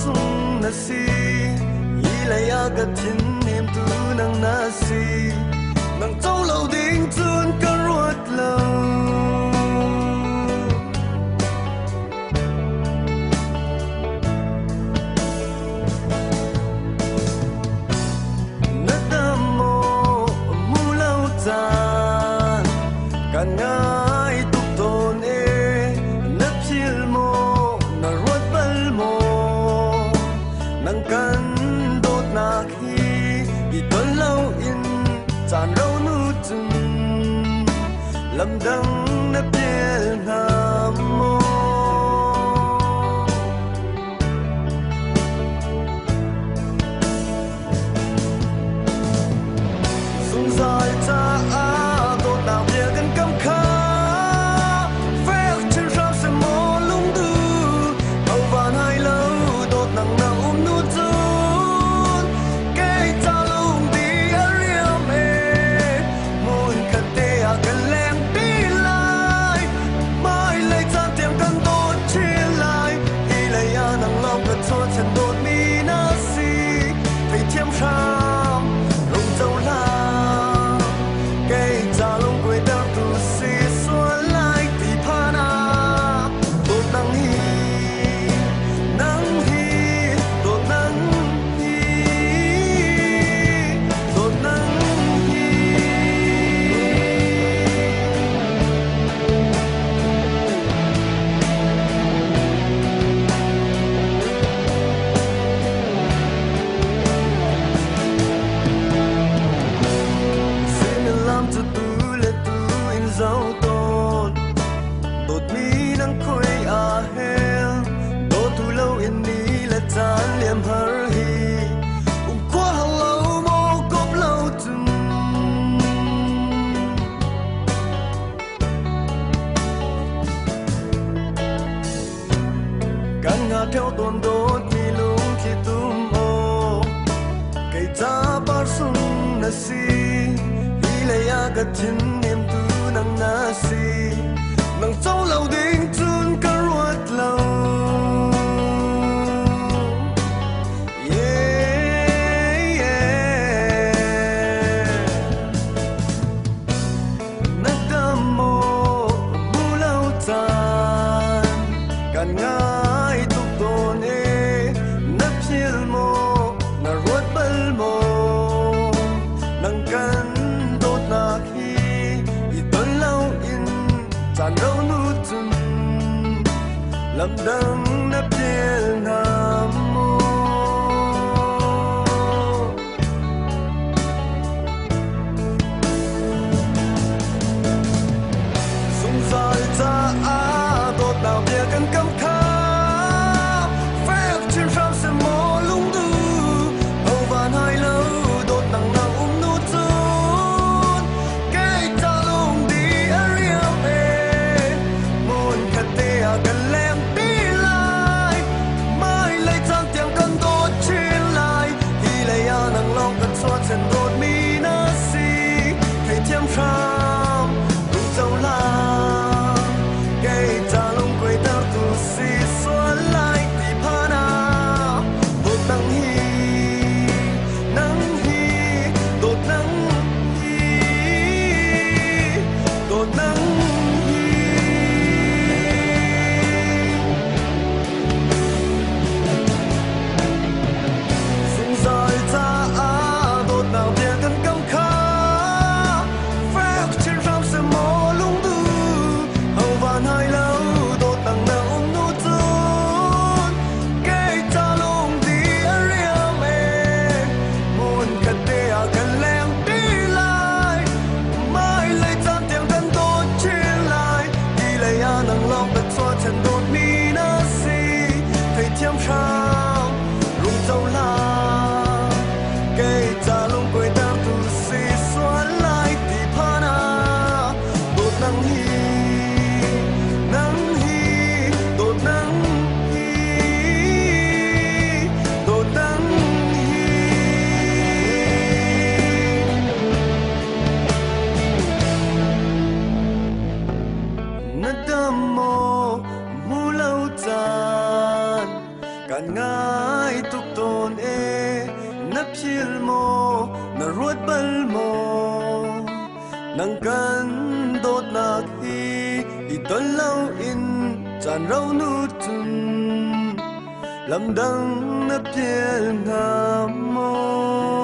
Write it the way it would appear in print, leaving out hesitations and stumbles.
sung nasi ilaya ka thin nim tu nang nasi nang châu lâu ding chun ka ruat lâu ngai tuk ton e na phil mo na rot bal mo nang kan dot na khi i ton lâu in chan rau nu chun lam dang na piel na mo sung sai cha a dot na bia kan kam kha theo tuần đốt mi lung khi tum ô cây cha bar sung nasi ilaya ka thin nim tu nang nasi nang châu lâu ding chun ka ruat lâu lam dang na piel na mo sung sai cha a dot na bia kan kam kha phép trên phao se mo lung du âu van hai lâu dot nang na nu chun cái ta lung đi area pe mon khate a kan lem chân đốt mi nasi thầy thiêm phàm rung châu la cây ta lung quay tao tu si xuân lại thì pana đốt nắng hi đốt nắng hi đốt nắng sung sai ta ngài ai tuk ton e na phil mo na ruat bal mo nang kan dot na hi I ton lau in chan rau nu chun lam dang na phiel na mo